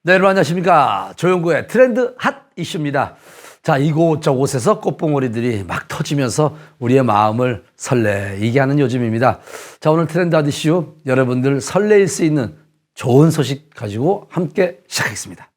네, 여러분 안녕하십니까. 조용구의 트렌드 핫 이슈입니다. 자, 이곳저곳에서 꽃봉오리들이 막 터지면서 우리의 마음을 설레이게 하는 요즘입니다. 자, 오늘 트렌드 핫 이슈 여러분들 설레일 수 있는 좋은 소식 가지고 함께 시작하겠습니다.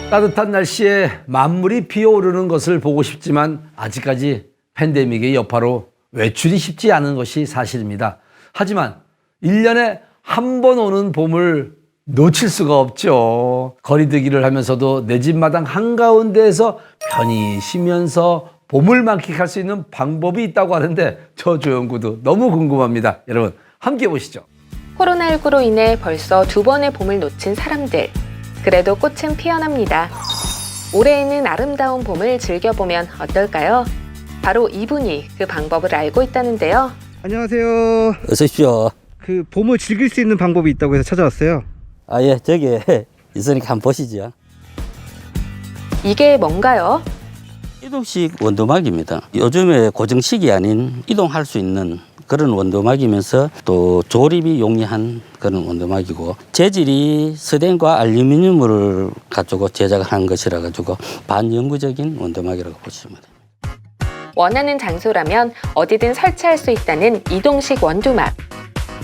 따뜻한 날씨에 만물이 피어오르는 것을 보고 싶지만 아직까지 팬데믹의 여파로 외출이 쉽지 않은 것이 사실입니다. 하지만 1년에 한 번 오는 봄을 놓칠 수가 없죠. 거리두기를 하면서도 내 집 마당 한가운데에서 편히 쉬면서 봄을 만끽할 수 있는 방법이 있다고 하는데 저 조영구도 너무 궁금합니다. 여러분 함께 보시죠. 코로나19로 인해 벌써 2번의 봄을 놓친 사람들. 그래도 꽃은 피어납니다. 올해에는 아름다운 봄을 즐겨보면 어떨까요? 바로 이분이 그 방법을 알고 있다는데요. 안녕하세요. 어서 오십시오. 그 봄을 즐길 수 있는 방법이 있다고 해서 찾아왔어요. 아, 예, 저기 있으니까 한번 보시죠. 이게 뭔가요? 이동식 원두막입니다. 요즘에 고정식이 아닌 이동할 수 있는 그런 원두막이면서 또 조립이 용이한 그런 원두막이고 재질이 스텐과 알루미늄을 가지고 제작한 것이라 가지고 반영구적인 원두막이라고 보시면 됩니다. 원하는 장소라면 어디든 설치할 수 있다는 이동식 원두막.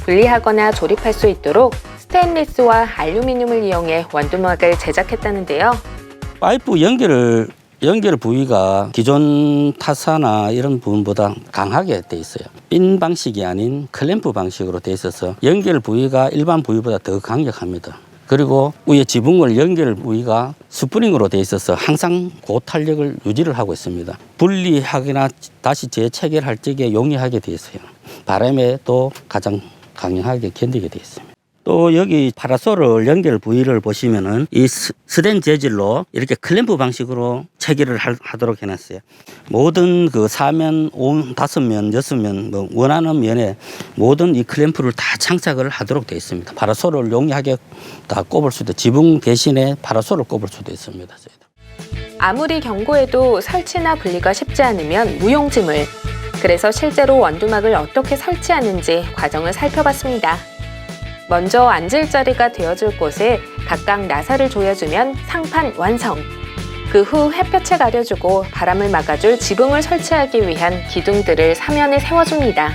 분리하거나 조립할 수 있도록 스테인리스와 알루미늄을 이용해 원두막을 제작했다는데요. 파이프 연결 부위가 기존 타사나 이런 부분보다 강하게 돼 있어요. 핀 방식이 아닌 클램프 방식으로 돼 있어서 연결 부위가 일반 부위보다 더 강력합니다. 그리고 위에 지붕을 연결 부위가 스프링으로 돼 있어서 항상 고탄력을 유지를 하고 있습니다. 분리하거나 다시 재체결할 적에 용이하게 돼 있어요. 바람에 또 가장 강력하게 견디게 돼 있습니다. 또 여기 파라솔을 연결 부위를 보시면은 이 스텐 재질로 이렇게 클램프 방식으로 체결을 하도록 해놨어요. 모든 그 4면, 5면, 6면 뭐 원하는 면에 모든 이 클램프를 다 장착을 하도록 되어 있습니다. 파라솔을 용이하게 다 꼽을 수도, 지붕 대신에 파라솔을 꼽을 수도 있습니다. 아무리 경고해도 설치나 분리가 쉽지 않으면 무용지물. 그래서 실제로 원두막을 어떻게 설치하는지 과정을 살펴봤습니다. 먼저 앉을 자리가 되어줄 곳에 각각 나사를 조여주면 상판 완성. 그 후 햇볕을 가려주고 바람을 막아줄 지붕을 설치하기 위한 기둥들을 사면에 세워줍니다.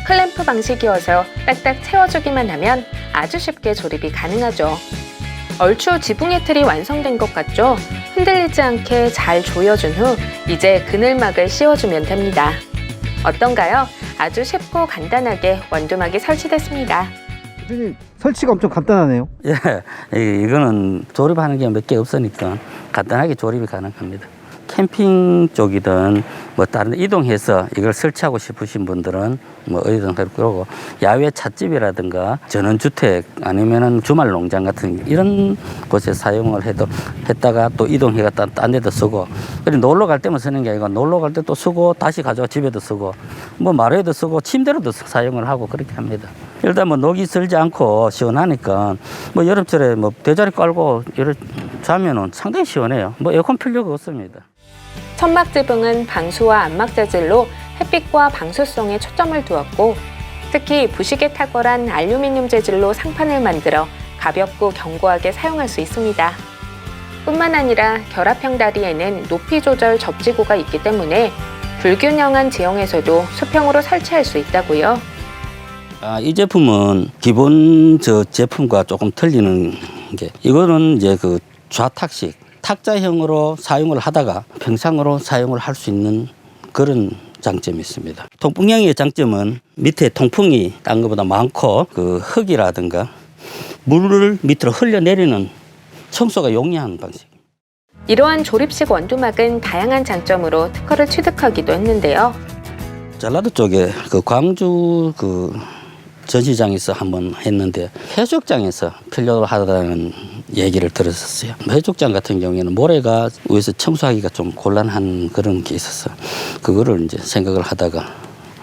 클램프 방식이어서 딱딱 채워주기만 하면 아주 쉽게 조립이 가능하죠. 얼추 지붕의 틀이 완성된 것 같죠? 흔들리지 않게 잘 조여준 후 이제 그늘막을 씌워주면 됩니다. 어떤가요? 아주 쉽고 간단하게 원두막이 설치됐습니다. 대표님, 설치가 엄청 간단하네요. 예, 이거는 조립하는 게 몇 개 없으니까 간단하게 조립이 가능합니다. 캠핑 쪽이든 뭐 다른 이동해서 이걸 설치하고 싶으신 분들은 뭐 어디든 그러고 야외 찻집이라든가 전원주택 아니면은 주말 농장 같은 이런 곳에 사용을 했다가 또 이동해가 딴 데도 쓰고 그리고 놀러 갈 때만 쓰는 게 아니고 놀러 갈 때 또 쓰고 다시 가져와 집에도 쓰고 뭐 마루에도 쓰고 침대로도 사용을 하고 그렇게 합니다. 일단 뭐 녹이 슬지 않고 시원하니까 뭐 여름철에 뭐 대자리 깔고 이렇게 자면은 상당히 시원해요. 뭐 에어컨 필요가 없습니다. 천막 지붕은 방수와 안막 재질로 햇빛과 방수성에 초점을 두었고 특히 부식에 탁월한 알루미늄 재질로 상판을 만들어 가볍고 견고하게 사용할 수 있습니다. 뿐만 아니라 결합형 다리에는 높이 조절 접지구가 있기 때문에 불균형한 지형에서도 수평으로 설치할 수 있다고요. 이 제품은 기본 제품과 조금 틀리는 게 이거는 이제 그 좌탁식 탁자형으로 사용을 하다가 평상으로 사용을 할 수 있는 그런 장점이 있습니다. 통풍형의 장점은 밑에 통풍이 딴 것보다 많고 그 흙이라든가 물을 밑으로 흘려내리는 청소가 용이한 방식. 이러한 조립식 원두막은 다양한 장점으로 특허를 취득하기도 했는데요. 전라도 쪽에 그 광주 그 전시장에서 한번 했는데 해수욕장에서 필요로 하다는 얘기를 들었었어요. 해수욕장 같은 경우에는 모래가 위에서 청소하기가 좀 곤란한 그런 게 있어서 그거를 이제 생각을 하다가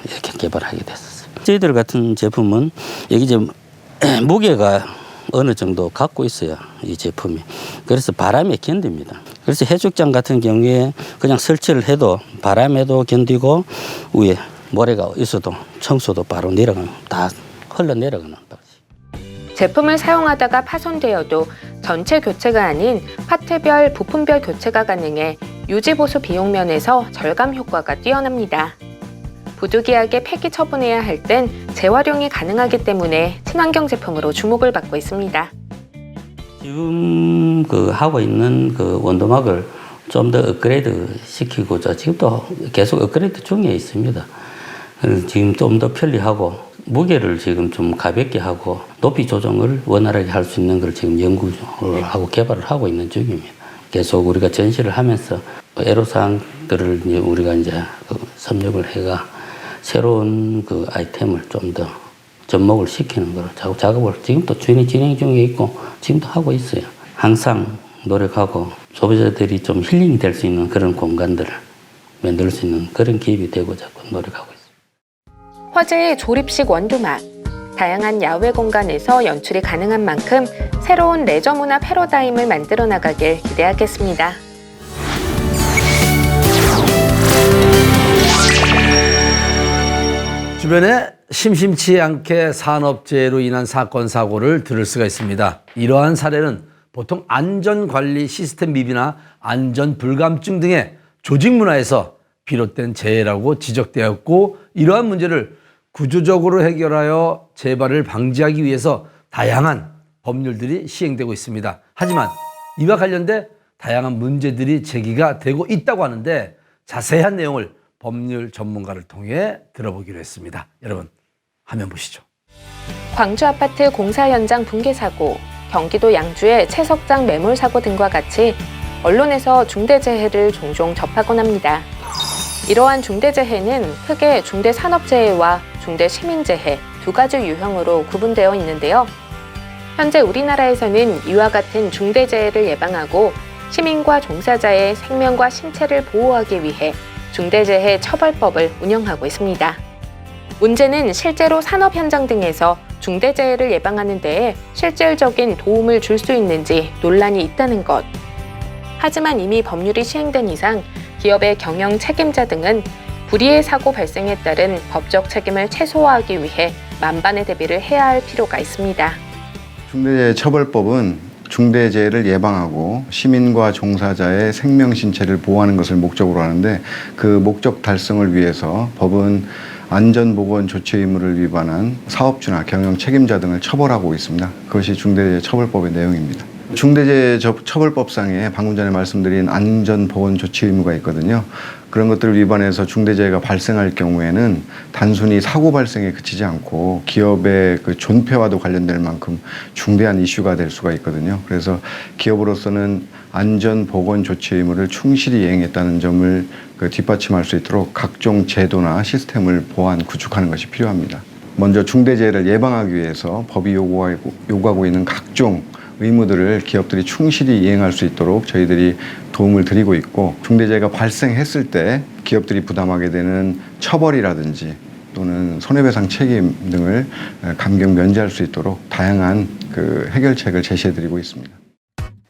이렇게 개발하게 됐었어요. 저희들 같은 제품은 여기 이제 무게가 어느 정도 갖고 있어야 이 제품이. 그래서 바람에 견딥니다. 그래서 해수욕장 같은 경우에 그냥 설치를 해도 바람에도 견디고 위에 모래가 있어도 청소도 바로 내려가는 다 흘러내려가는 방식. 제품을 사용하다가 파손되어도 전체 교체가 아닌 파트별, 부품별 교체가 가능해 유지보수 비용 면에서 절감 효과가 뛰어납니다. 부득이하게 폐기 처분해야 할 땐 재활용이 가능하기 때문에 친환경 제품으로 주목을 받고 있습니다. 지금 하고 있는 원두막을 좀 더 업그레이드 시키고자 지금도 계속 업그레이드 중에 있습니다. 지금 좀 더 편리하고 무게를 지금 좀 가볍게 하고 높이 조정을 원활하게 할 수 있는 걸 지금 연구를 하고 개발을 하고 있는 중입니다. 계속 우리가 전시를 하면서 애로사항들을 우리가 이제 섭렵을 해가 새로운 아이템을 좀 더 접목을 시키는 걸 작업을 지금도 진행 중에 있고 지금도 하고 있어요. 항상 노력하고 소비자들이 좀 힐링이 될 수 있는 그런 공간들을 만들 수 있는 그런 기업이 되고자 노력하고 있습니다. 화제의 조립식 원두막. 다양한 야외 공간에서 연출이 가능한 만큼 새로운 레저 문화 패러다임을 만들어 나가길 기대하겠습니다. 주변에 심심치 않게 산업재해로 인한 사건, 사고를 들을 수가 있습니다. 이러한 사례는 보통 안전관리 시스템 미비나 안전 불감증 등의 조직 문화에서 비롯된 재해라고 지적되었고, 이러한 문제를 구조적으로 해결하여 재발을 방지하기 위해서 다양한 법률들이 시행되고 있습니다. 하지만 이와 관련돼 다양한 문제들이 제기가 되고 있다고 하는데 자세한 내용을 법률 전문가를 통해 들어보기로 했습니다. 여러분, 화면 보시죠. 광주 아파트 공사 현장 붕괴 사고, 경기도 양주의 채석장 매몰 사고 등과 같이 언론에서 중대재해를 종종 접하곤 합니다. 이러한 중대재해는 크게 중대산업재해와 중대시민재해 두 가지 유형으로 구분되어 있는데요. 현재 우리나라에서는 이와 같은 중대재해를 예방하고 시민과 종사자의 생명과 신체를 보호하기 위해 중대재해 처벌법을 운영하고 있습니다. 문제는 실제로 산업 현장 등에서 중대재해를 예방하는 데에 실질적인 도움을 줄 수 있는지 논란이 있다는 것. 하지만 이미 법률이 시행된 이상 기업의 경영 책임자 등은 불의의 사고 발생에 따른 법적 책임을 최소화하기 위해 만반의 대비를 해야 할 필요가 있습니다. 중대재해처벌법은 중대재해를 예방하고 시민과 종사자의 생명, 신체를 보호하는 것을 목적으로 하는데, 그 목적 달성을 위해서 법은 안전보건 조치 의무를 위반한 사업주나 경영 책임자 등을 처벌하고 있습니다. 그것이 중대재해처벌법의 내용입니다. 중대재해처벌법상에 방금 전에 말씀드린 안전보건 조치 의무가 있거든요. 그런 것들을 위반해서 중대재해가 발생할 경우에는 단순히 사고 발생에 그치지 않고 기업의 존폐와도 관련될 만큼 중대한 이슈가 될 수가 있거든요. 그래서 기업으로서는 안전보건 조치 의무를 충실히 이행했다는 점을 뒷받침할 수 있도록 각종 제도나 시스템을 보완, 구축하는 것이 필요합니다. 먼저 중대재해를 예방하기 위해서 법이 요구하고 있는 각종 의무들을 기업들이 충실히 이행할 수 있도록 저희들이 도움을 드리고 있고, 중대재해가 발생했을 때 기업들이 부담하게 되는 처벌이라든지 또는 손해배상 책임 등을 감경 면제할 수 있도록 다양한 해결책을 제시해드리고 있습니다.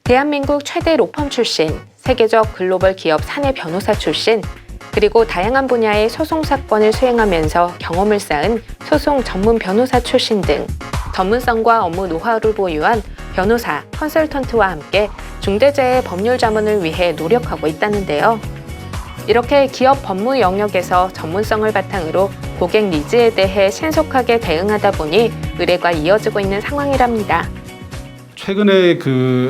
대한민국 최대 로펌 출신, 세계적 글로벌 기업 사내 변호사 출신, 그리고 다양한 분야의 소송 사건을 수행하면서 경험을 쌓은 소송 전문 변호사 출신 등 전문성과 업무 노하우를 보유한 변호사, 컨설턴트와 함께 중대재해 법률 자문을 위해 노력하고 있다는데요. 이렇게 기업 법무 영역에서 전문성을 바탕으로 고객 니즈에 대해 신속하게 대응하다 보니 의뢰가 이어지고 있는 상황이랍니다. 최근에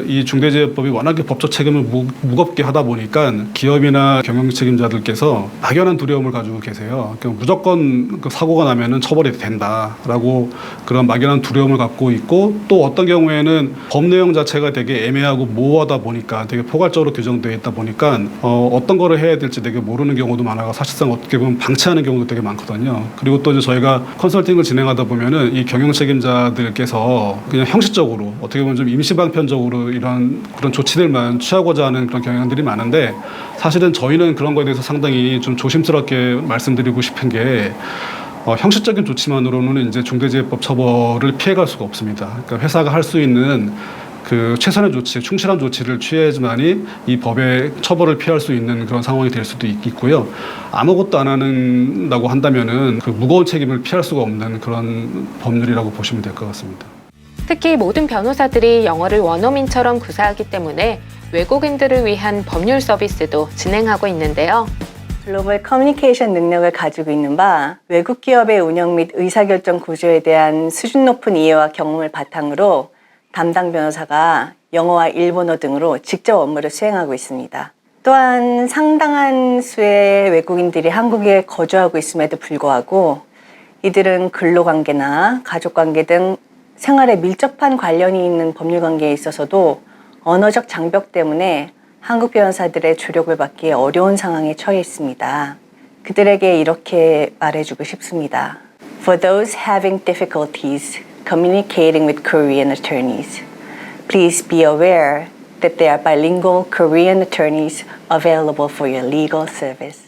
이 중대재해법이 워낙에 법적 책임을 무겁게 하다 보니까 기업이나 경영 책임자들께서 막연한 두려움을 가지고 계세요. 그러니까 무조건 사고가 나면은 처벌이 된다라고 그런 막연한 두려움을 갖고 있고, 또 어떤 경우에는 법 내용 자체가 되게 애매하고 모호하다 보니까 되게 포괄적으로 규정되어 있다 보니까 어떤 거를 해야 될지 되게 모르는 경우도 많아서 사실상 어떻게 보면 방치하는 경우도 되게 많거든요. 그리고 또 이제 저희가 컨설팅을 진행하다 보면은 이 경영 책임자들께서 그냥 형식적으로 어떻게 보면 좀 임시방편적으로 그런 조치들만 취하고자 하는 그런 경향들이 많은데, 사실은 저희는 그런 거에 대해서 상당히 좀 조심스럽게 말씀드리고 싶은 게, 형식적인 조치만으로는 이제 중대재해법 처벌을 피해갈 수가 없습니다. 그러니까 회사가 할 수 있는 그 최선의 조치, 충실한 조치를 취해야지만이 이 법의 처벌을 피할 수 있는 그런 상황이 될 수도 있고요. 아무것도 안 한다고 한다면은 그 무거운 책임을 피할 수가 없는 그런 법률이라고 보시면 될 것 같습니다. 특히 모든 변호사들이 영어를 원어민처럼 구사하기 때문에 외국인들을 위한 법률 서비스도 진행하고 있는데요. 글로벌 커뮤니케이션 능력을 가지고 있는 바 외국 기업의 운영 및 의사결정 구조에 대한 수준 높은 이해와 경험을 바탕으로 담당 변호사가 영어와 일본어 등으로 직접 업무를 수행하고 있습니다. 또한 상당한 수의 외국인들이 한국에 거주하고 있음에도 불구하고 이들은 근로관계나 가족관계 등 생활에 밀접한 관련이 있는 법률관계에 있어서도 언어적 장벽 때문에 한국 변호사들의 조력을 받기 어려운 상황에 처해 있습니다. 그들에게 이렇게 말해주고 싶습니다. For those having difficulties communicating with Korean attorneys, please be aware that there are bilingual Korean attorneys available for your legal service.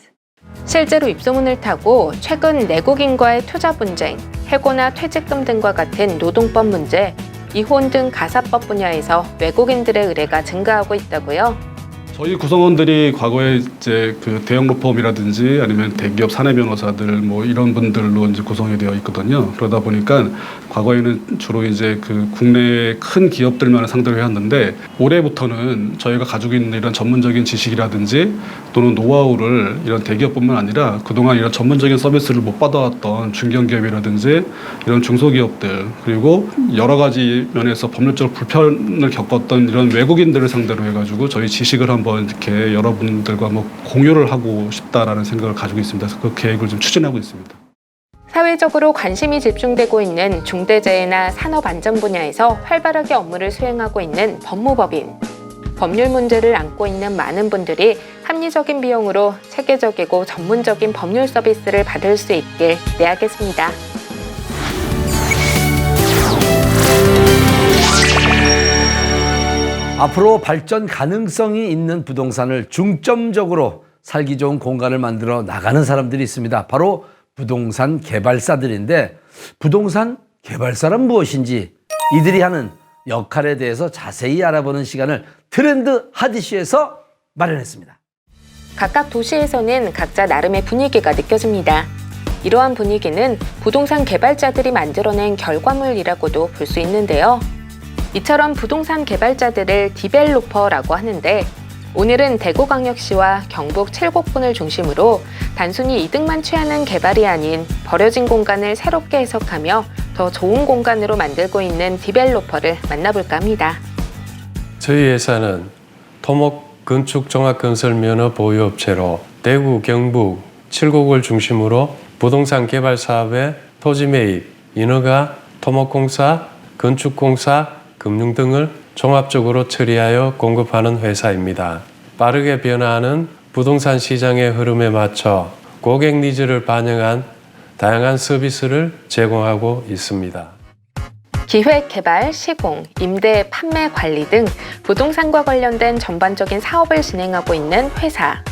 실제로 입소문을 타고 최근 내국인과의 투자 분쟁, 해고나 퇴직금 등과 같은 노동법 문제, 이혼 등 가사법 분야에서 외국인들의 의뢰가 증가하고 있다고요. 저희 구성원들이 과거에 이제 그 대형 로펌이라든지 아니면 대기업 사내 변호사들 뭐 이런 분들로 이제 구성이 되어 있거든요. 그러다 보니까 과거에는 주로 이제 그 국내 큰 기업들만을 상대로 해왔는데 올해부터는 저희가 가지고 있는 이런 전문적인 지식이라든지 또는 노하우를 이런 대기업뿐만 아니라 그동안 이런 전문적인 서비스를 못 받아왔던 중견기업이라든지 이런 중소기업들 그리고 여러 가지 면에서 법률적으로 불편을 겪었던 이런 외국인들을 상대로 해가지고 저희 지식을 한번 이렇게 여러분들과 뭐 공유를 하고 싶다라는 생각을 가지고 있습니다. 그래서 그 계획을 좀 추진하고 있습니다. 사회적으로 관심이 집중되고 있는 중대재해나 산업안전 분야에서 활발하게 업무를 수행하고 있는 법무법인. 법률 문제를 안고 있는 많은 분들이 합리적인 비용으로 체계적이고 전문적인 법률 서비스를 받을 수 있길 기대하겠습니다. 앞으로 발전 가능성이 있는 부동산을 중점적으로 살기 좋은 공간을 만들어 나가는 사람들이 있습니다. 바로 부동산 개발사들인데 부동산 개발사란 무엇인지 이들이 하는 역할에 대해서 자세히 알아보는 시간을 트렌드 핫이슈에서 마련했습니다. 각각 도시에서는 각자 나름의 분위기가 느껴집니다. 이러한 분위기는 부동산 개발자들이 만들어낸 결과물이라고도 볼 수 있는데요. 이처럼 부동산 개발자들을 디벨로퍼라고 하는데 오늘은 대구광역시와 경북 7곡군을 중심으로 단순히 이득만 취하는 개발이 아닌 버려진 공간을 새롭게 해석하며 더 좋은 공간으로 만들고 있는 디벨로퍼를 만나볼까 합니다. 저희 회사는 토목 건축 종합건설 면허 보유업체로 대구, 경북 7곡을 중심으로 부동산 개발 사업에 토지 매입, 인허가, 토목공사, 건축공사, 금융 등을 종합적으로 처리하여 공급하는 회사입니다. 빠르게 변화하는 부동산 시장의 흐름에 맞춰 고객 니즈를 반영한 다양한 서비스를 제공하고 있습니다. 기획, 개발, 시공, 임대, 판매, 관리 등 부동산과 관련된 전반적인 사업을 진행하고 있는 회사.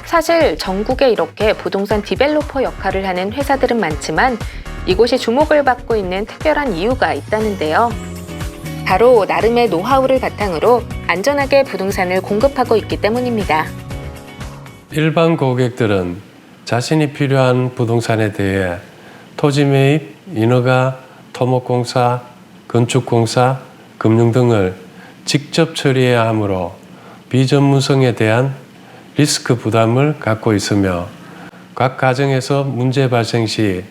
사실 전국에 이렇게 부동산 디벨로퍼 역할을 하는 회사들은 많지만 이곳이 주목을 받고 있는 특별한 이유가 있다는데요. 바로 나름의 노하우를 바탕으로 안전하게 부동산을 공급하고 있기 때문입니다. 일반 고객들은 자신이 필요한 부동산에 대해 토지 매입, 인허가, 토목공사, 건축공사, 금융 등을 직접 처리해야 하므로 비전문성에 대한 리스크 부담을 갖고 있으며 각 가정에서 문제 발생 시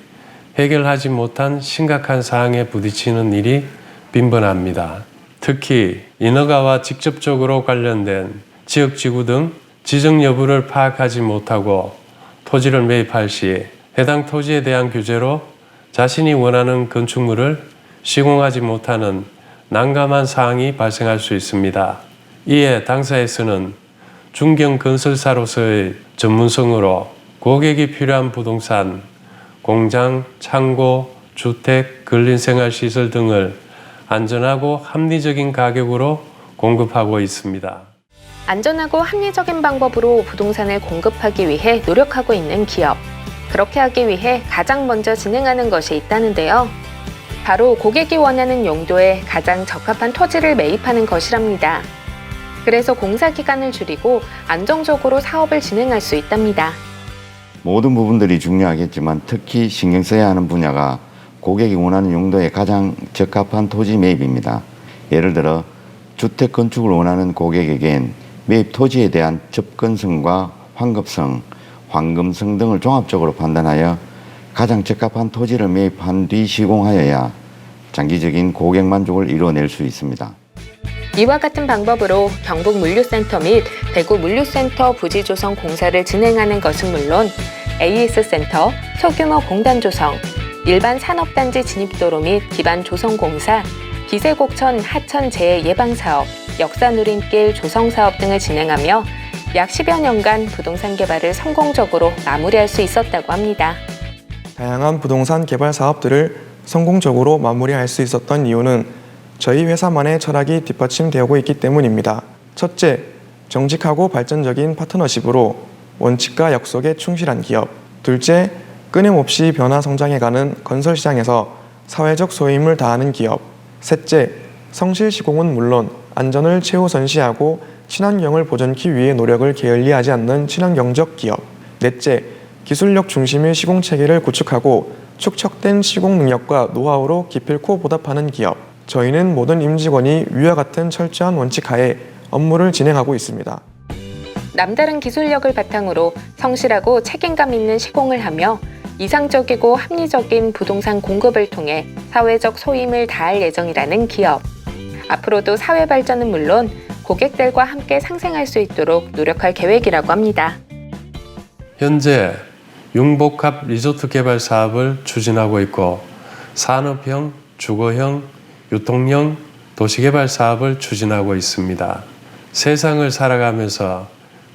해결하지 못한 심각한 사항에 부딪히는 일이 빈번합니다. 특히 인허가와 직접적으로 관련된 지역지구 등 지정 여부를 파악하지 못하고 토지를 매입할 시 해당 토지에 대한 규제로 자신이 원하는 건축물을 시공하지 못하는 난감한 사항이 발생할 수 있습니다. 이에 당사에서는 중견건설사로서의 전문성으로 고객이 필요한 부동산, 공장, 창고, 주택, 근린생활시설 등을 안전하고 합리적인 가격으로 공급하고 있습니다. 안전하고 합리적인 방법으로 부동산을 공급하기 위해 노력하고 있는 기업. 그렇게 하기 위해 가장 먼저 진행하는 것이 있다는데요. 바로 고객이 원하는 용도에 가장 적합한 토지를 매입하는 것이랍니다. 그래서 공사 기간을 줄이고 안정적으로 사업을 진행할 수 있답니다. 모든 부분들이 중요하겠지만 특히 신경 써야 하는 분야가 고객이 원하는 용도에 가장 적합한 토지 매입입니다. 예를 들어 주택 건축을 원하는 고객에겐 매입 토지에 대한 접근성과 환급성, 황금성 등을 종합적으로 판단하여 가장 적합한 토지를 매입한 뒤 시공하여야 장기적인 고객 만족을 이루어낼 수 있습니다. 이와 같은 방법으로 경북 물류센터 및 대구 물류센터 부지 조성 공사를 진행하는 것은 물론 AS센터, 소규모 공단 조성, 일반 산업단지 진입도로 및 기반 조성 공사, 기세곡천 하천 재해 예방 사업, 역사 누림길 조성 사업 등을 진행하며 약 10여 년간 부동산 개발을 성공적으로 마무리할 수 있었다고 합니다. 다양한 부동산 개발 사업들을 성공적으로 마무리할 수 있었던 이유는 저희 회사만의 철학이 뒷받침되고 있기 때문입니다. 첫째, 정직하고 발전적인 파트너십으로 원칙과 약속에 충실한 기업. 둘째, 끊임없이 변화 성장해가는 건설 시장에서 사회적 소임을 다하는 기업. 셋째, 성실 시공은 물론 안전을 최우선시하고 친환경을 보존하기 위해 노력을 게을리하지 않는 친환경적 기업. 넷째, 기술력 중심의 시공 체계를 구축하고 축적된 시공 능력과 노하우로 기필코 보답하는 기업. 저희는 모든 임직원이 위와 같은 철저한 원칙 하에 업무를 진행하고 있습니다. 남다른 기술력을 바탕으로 성실하고 책임감 있는 시공을 하며 이상적이고 합리적인 부동산 공급을 통해 사회적 소임을 다할 예정이라는 기업. 앞으로도 사회 발전은 물론 고객들과 함께 상생할 수 있도록 노력할 계획이라고 합니다. 현재 융복합 리조트 개발 사업을 추진하고 있고 산업형, 주거형, 유통형 도시개발 사업을 추진하고 있습니다. 세상을 살아가면서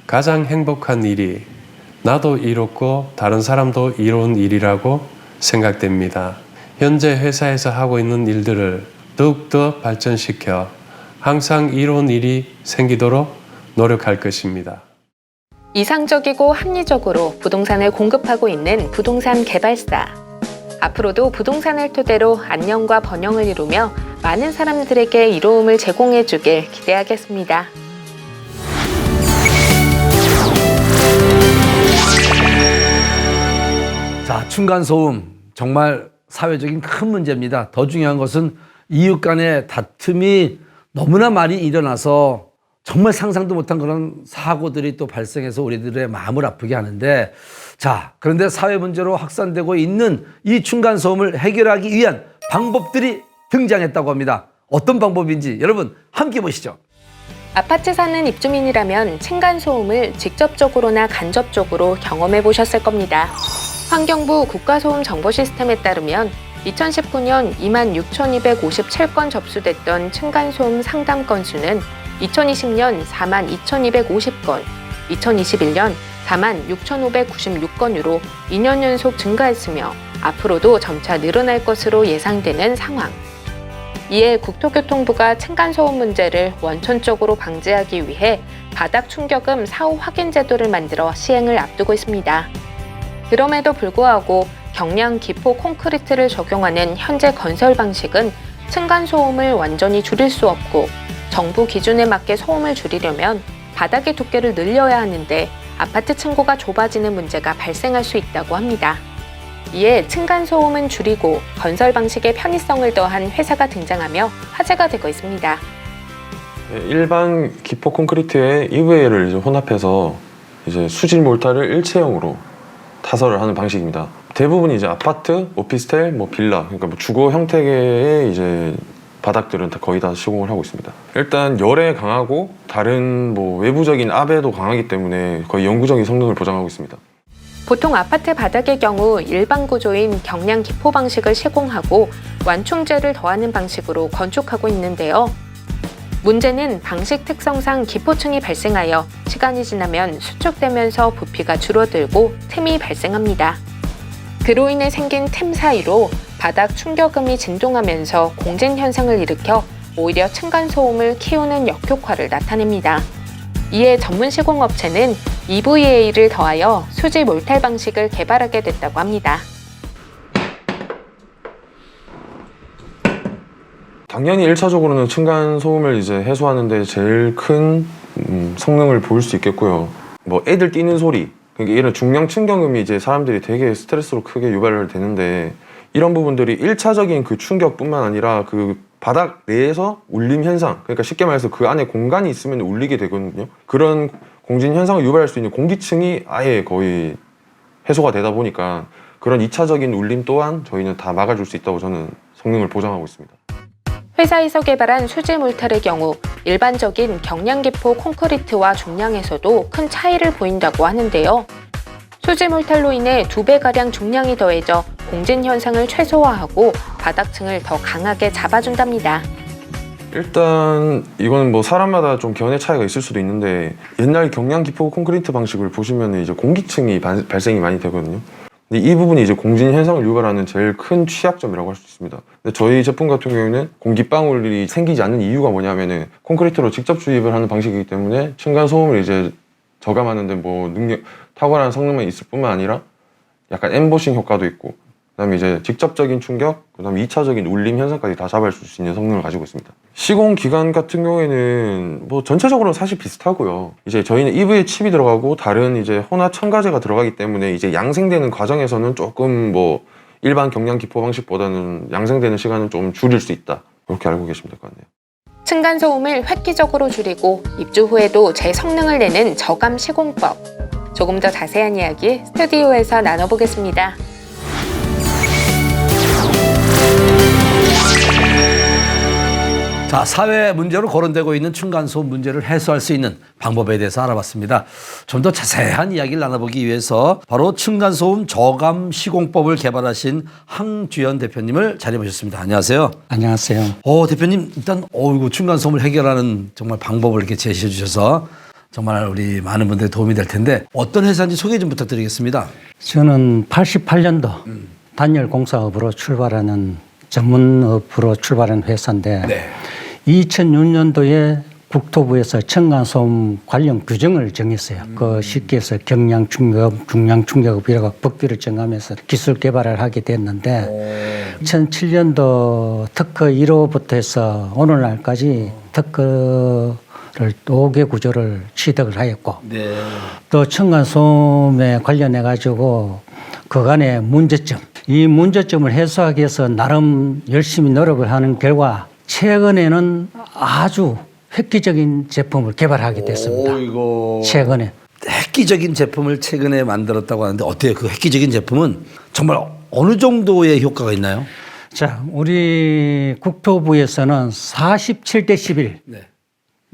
가장 행복한 일이 나도 이뤘고 다른 사람도 이룬 일이라고 생각됩니다. 현재 회사에서 하고 있는 일들을 더욱더 발전시켜 항상 이룬 일이 생기도록 노력할 것입니다. 이상적이고 합리적으로 부동산을 공급하고 있는 부동산 개발사. 앞으로도 부동산을 토대로 안녕과 번영을 이루며 많은 사람들에게 이로움을 제공해 주길 기대하겠습니다. 자, 층간소음 정말 사회적인 큰 문제입니다. 더 중요한 것은 이웃 간의 다툼이 너무나 많이 일어나서 정말 상상도 못한 그런 사고들이 또 발생해서 우리들의 마음을 아프게 하는데, 자, 그런데 사회 문제로 확산되고 있는 이 층간소음을 해결하기 위한 방법들이 등장했다고 합니다. 어떤 방법인지 여러분 함께 보시죠. 아파트 사는 입주민이라면 층간소음을 직접적으로나 간접적으로 경험해 보셨을 겁니다. 환경부 국가소음 정보 시스템에 따르면 2019년 26,257건 접수됐던 층간소음 상담 건수는 2020년 42,250건, 2021년 46,596건으로 2년 연속 증가했으며 앞으로도 점차 늘어날 것으로 예상되는 상황. 이에 국토교통부가 층간소음 문제를 원천적으로 방지하기 위해 바닥 충격음 사후 확인 제도를 만들어 시행을 앞두고 있습니다. 그럼에도 불구하고 경량 기포 콘크리트를 적용하는 현재 건설 방식은 층간소음을 완전히 줄일 수 없고 정부 기준에 맞게 소음을 줄이려면 바닥의 두께를 늘려야 하는데 아파트 층고가 좁아지는 문제가 발생할 수 있다고 합니다. 이에 층간소음은 줄이고 건설 방식의 편의성을 더한 회사가 등장하며 화제가 되고 있습니다. 일반 기포 콘크리트에 EVA를 이제 혼합해서 이제 수질 몰타를 일체형으로 타설을 하는 방식입니다. 대부분 이제 아파트, 오피스텔, 빌라, 그러니까 주거 형태의 이제 바닥들은 거의 다 시공을 하고 있습니다. 일단 열에 강하고 다른 외부적인 압에도 강하기 때문에 거의 영구적인 성능을 보장하고 있습니다. 보통 아파트 바닥의 경우 일반 구조인 경량 기포 방식을 시공하고 완충제를 더하는 방식으로 건축하고 있는데요. 문제는 방식 특성상 기포층이 발생하여 시간이 지나면 수축되면서 부피가 줄어들고 틈이 발생합니다. 그로 인해 생긴 틈 사이로 바닥 충격음이 진동하면서 공진 현상을 일으켜 오히려 층간소음을 키우는 역효과를 나타냅니다. 이에 전문 시공업체는 EVA를 더하여 수지 몰탈 방식을 개발하게 됐다고 합니다. 당연히 1차적으로는 층간 소음을 이제 해소하는데 제일 큰 성능을 보일 수 있겠고요. 뭐 애들 뛰는 소리, 그러니까 이런 중량 충격음이 이제 사람들이 되게 스트레스로 크게 유발을 되는데 이런 부분들이 1차적인 그 충격뿐만 아니라 그 바닥 내에서 울림 현상, 그러니까 쉽게 말해서 그 안에 공간이 있으면 울리게 되거든요. 그런 공진 현상을 유발할 수 있는 공기층이 아예 거의 해소가 되다 보니까 그런 2차적인 울림 또한 저희는 다 막아줄 수 있다고 저는 성능을 보장하고 있습니다. 회사에서 개발한 수질 몰탈의 경우 일반적인 경량기포 콘크리트와 중량에서도 큰 차이를 보인다고 하는데요. 수질 몰탈로 인해 2배가량 중량이 더해져 공진 현상을 최소화하고 바닥층을 더 강하게 잡아준답니다. 일단 이거는 뭐 사람마다 좀 견해 차이가 있을 수도 있는데 옛날 경량 기포 콘크리트 방식을 보시면 이제 공기층이 발생이 많이 되거든요. 근데 이 부분이 이제 공진 현상을 유발하는 제일 큰 취약점이라고 할 수 있습니다. 근데 저희 제품 같은 경우에는 공기방울이 생기지 않는 이유가 뭐냐면은 콘크리트로 직접 주입을 하는 방식이기 때문에 층간 소음을 이제 저감하는데 뭐 탁월한 성능만 있을 뿐만 아니라 약간 엠보싱 효과도 있고 그다음에 이제 직접적인 충격, 그다음에 2차적인 울림 현상까지 다 잡아줄 수 있는 성능을 가지고 있습니다. 시공 기간 같은 경우에는 뭐 전체적으로는 사실 비슷하고요. 이제 저희는 EV에 칩이 들어가고 다른 이제 혼화 첨가제가 들어가기 때문에 이제 양생되는 과정에서는 조금 뭐 일반 경량 기포 방식보다는 양생되는 시간은 좀 줄일 수 있다. 그렇게 알고 계시면 될 것 같네요. 층간 소음을 획기적으로 줄이고 입주 후에도 제 성능을 내는 저감 시공법. 조금 더 자세한 이야기 스튜디오에서 나눠보겠습니다. 자, 사회 문제로 거론되고 있는 층간소음 문제를 해소할 수 있는 방법에 대해서 알아봤습니다. 좀 더 자세한 이야기를 나눠보기 위해서 바로 층간소음 저감 시공법을 개발하신 황주연 대표님을 자리해 모셨습니다. 안녕하세요. 안녕하세요. 대표님 일단 이거 층간소음을 해결하는 정말 방법을 이렇게 제시해 주셔서 정말 우리 많은 분들의 도움이 될 텐데 어떤 회사인지 소개 좀 부탁드리겠습니다. 저는 88년도 단열 공사업으로 출발하는 전문업으로 출발한 회사인데 네. 2006년도에 국토부에서 층간소음 관련 규정을 정했어요. 그 쉽게 해서 경량 충격업, 중량 충격업이라고 법규를 정하면서 기술 개발을 하게 됐는데 2007년도 특허 1호부터 해서 오늘날까지 특허를 5개 구조를 취득을 하였고 네. 또 층간소음에 관련해 가지고 그간의 문제점, 이 문제점을 해소하기 위해서 나름 열심히 노력을 하는 결과 최근에는 아주 획기적인 제품을 개발하게 됐습니다. 최근에. 획기적인 제품을 최근에 만들었다고 하는데 어때요? 그 획기적인 제품은 정말 어느 정도의 효과가 있나요? 자, 우리 국토부에서는 47대11. 네.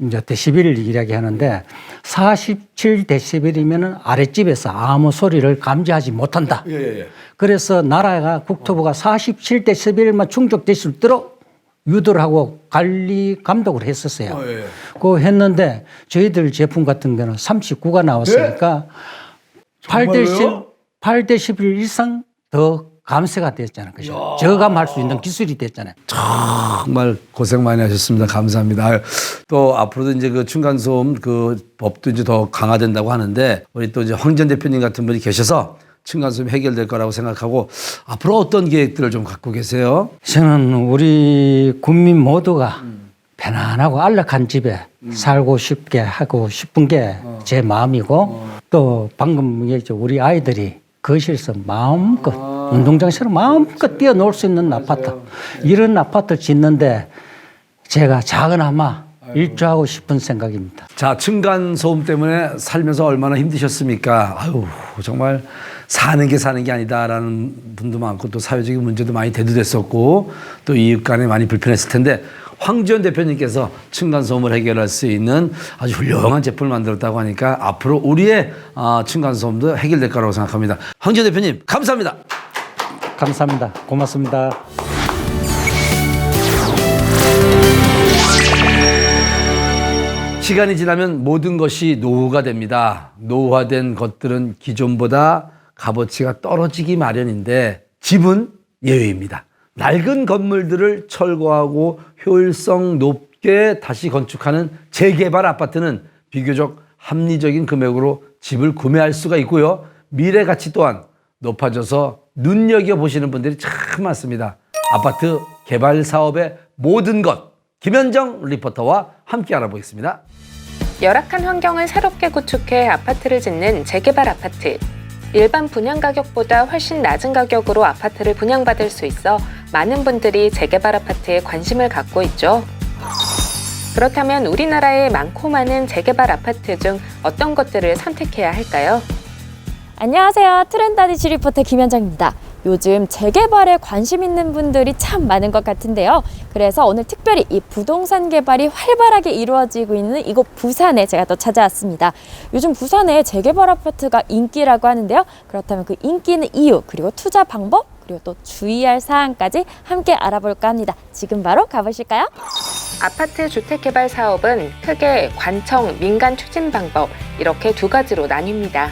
이제 데시벨을 이야기하는데 47데시벨이면 아랫집에서 아무 소리를 감지하지 못한다. 그래서 나라가 국토부가 47데시벨만 충족될 수 있도록 유도를 하고 관리 감독을 했었어요. 그거 했는데 저희들 제품 같은 경우는 39가 나왔으니까 8데시벨 이상 더 감쇄가 됐잖아요. 그죠? 저감할 수 있는 기술이 됐잖아요. 정말 고생 많이 하셨습니다. 감사합니다. 또 앞으로도 이제 그 층간소음 그 법도 이제 더 강화된다고 하는데 우리 또 이제 황전 대표님 같은 분이 계셔서 층간소음이 해결될 거라고 생각하고 앞으로 어떤 계획들을 좀 갖고 계세요? 저는 우리 국민 모두가 편안하고 안락한 집에 살고 싶게 하고 싶은 게 제 마음이고 또 방금 얘기했죠. 우리 아이들이 거실에서 마음껏 운동장처럼 마음껏 뛰어놀 수 있는 아파트. 이런 아파트 짓는데 제가 작은아마 일조하고 싶은 생각입니다. 자, 층간소음 때문에 살면서 얼마나 힘드셨습니까? 아유, 정말 사는 게 아니다라는 분도 많고 또 사회적인 문제도 많이 대두됐었고 또 이웃 간에 많이 불편했을 텐데 황지연 대표님께서 층간소음을 해결할 수 있는 아주 훌륭한 제품을 만들었다고 하니까 앞으로 우리의 층간소음도 해결될 거라고 생각합니다. 황지연 대표님 감사합니다. 감사합니다. 고맙습니다. 시간이 지나면 모든 것이 노후가 됩니다. 노후화된 것들은 기존보다 값어치가 떨어지기 마련인데 집은 예외입니다. 낡은 건물들을 철거하고 효율성 높게 다시 건축하는 재개발 아파트는 비교적 합리적인 금액으로 집을 구매할 수가 있고요. 미래 가치 또한 높아져서 눈여겨보시는 분들이 참 많습니다. 아파트 개발 사업에 모든 것 김현정 리포터와 함께 알아보겠습니다. 열악한 환경을 새롭게 구축해 아파트를 짓는 재개발 아파트. 일반 분양 가격보다 훨씬 낮은 가격으로 아파트를 분양받을 수 있어 많은 분들이 재개발 아파트에 관심을 갖고 있죠. 그렇다면 우리나라에 많고 많은 재개발 아파트 중 어떤 것들을 선택해야 할까요? 안녕하세요. 트렌다디지 리포터 김현정입니다. 요즘 재개발에 관심 있는 분들이 참 많은 것 같은데요. 그래서 오늘 특별히 이 부동산 개발이 활발하게 이루어지고 있는 이곳 부산에 제가 또 찾아왔습니다. 요즘 부산에 재개발 아파트가 인기라고 하는데요. 그렇다면 그 인기는 이유, 그리고 투자 방법, 그리고 또 주의할 사항까지 함께 알아볼까 합니다. 지금 바로 가보실까요? 아파트 주택개발 사업은 크게 관청, 민간 추진 방법 이렇게 두 가지로 나뉩니다.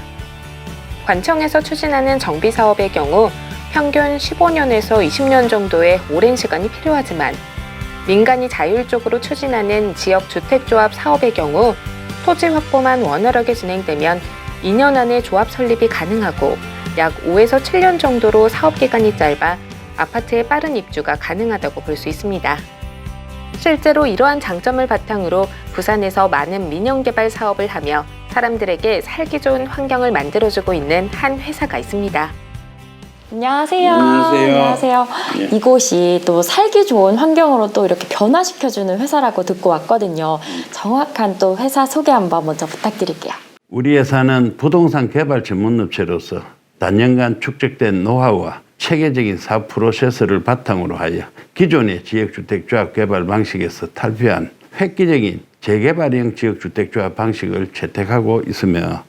관청에서 추진하는 정비 사업의 경우 평균 15년에서 20년 정도의 오랜 시간이 필요하지만 민간이 자율적으로 추진하는 지역주택조합 사업의 경우 토지 확보만 원활하게 진행되면 2년 안에 조합 설립이 가능하고 약 5에서 7년 정도로 사업기간이 짧아 아파트의 빠른 입주가 가능하다고 볼 수 있습니다. 실제로 이러한 장점을 바탕으로 부산에서 많은 민영개발 사업을 하며 사람들에게 살기 좋은 환경을 만들어주고 있는 한 회사가 있습니다. 안녕하세요. 안녕하세요. 이곳이 또 살기 좋은 환경으로 또 이렇게 변화시켜주는 회사라고 듣고 왔거든요. 정확한 또 회사 소개 한번 먼저 부탁드릴게요. 우리 회사는 부동산 개발 전문업체로서 단년간 축적된 노하우와 체계적인 사업 프로세스를 바탕으로 하여 기존의 지역주택조합 개발 방식에서 탈피한 획기적인 재개발형 지역주택조합 방식을 채택하고 있으며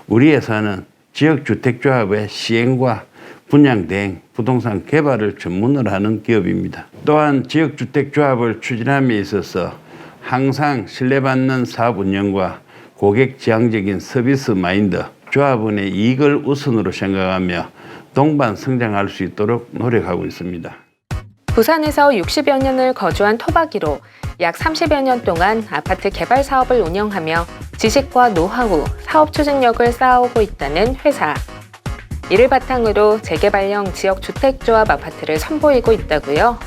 우리 회사는 지역주택조합의 시행과 분양, 대행, 부동산 개발을 전문으로 하는 기업입니다. 또한 지역주택조합을 추진함에 있어서 항상 신뢰받는 사업 운영과 고객 지향적인 서비스 마인드, 조합원의 이익을 우선으로 생각하며 동반 성장할 수 있도록 노력하고 있습니다. 부산에서 60여 년을 거주한 토박이로 약 30여 년 동안 아파트 개발 사업을 운영하며 지식과 노하우, 사업 추진력을 쌓아오고 있다는 회사. 이를 바탕으로 재개발형 지역주택조합 아파트를 선보이고 있다고요?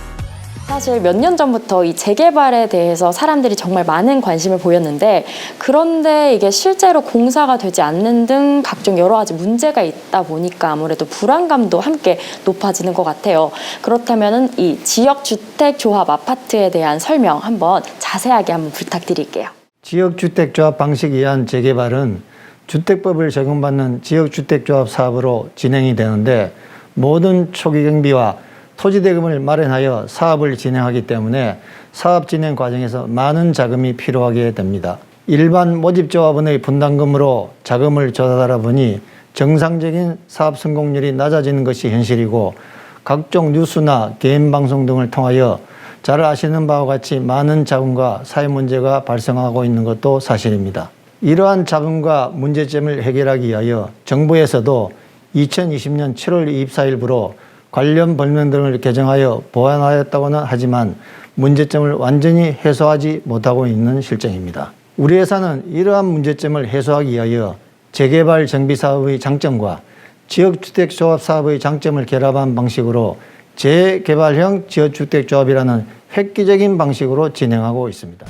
사실 몇 년 전부터 이 재개발에 대해서 사람들이 정말 많은 관심을 보였는데 그런데 이게 실제로 공사가 되지 않는 등 각종 여러 가지 문제가 있다 보니까 아무래도 불안감도 함께 높아지는 것 같아요. 그렇다면 이 지역주택조합 아파트에 대한 설명 한번 자세하게 한번 부탁드릴게요. 지역주택조합 방식에 의한 재개발은 주택법을 적용받는 지역주택조합 사업으로 진행이 되는데 모든 초기 경비와 토지대금을 마련하여 사업을 진행하기 때문에 사업 진행 과정에서 많은 자금이 필요하게 됩니다. 일반 모집조합원의 분담금으로 자금을 조달하다 보니 정상적인 사업 성공률이 낮아지는 것이 현실이고 각종 뉴스나 개인 방송 등을 통하여 잘 아시는 바와 같이 많은 자금과 사회 문제가 발생하고 있는 것도 사실입니다. 이러한 자금과 문제점을 해결하기 위하여 정부에서도 2020년 7월 24일부로 관련 법령 등을 개정하여 보완하였다고는 하지만 문제점을 완전히 해소하지 못하고 있는 실정입니다. 우리 회사는 이러한 문제점을 해소하기 위하여 재개발 정비사업의 장점과 지역주택조합 사업의 장점을 결합한 방식으로 재개발형 지역주택조합이라는 획기적인 방식으로 진행하고 있습니다.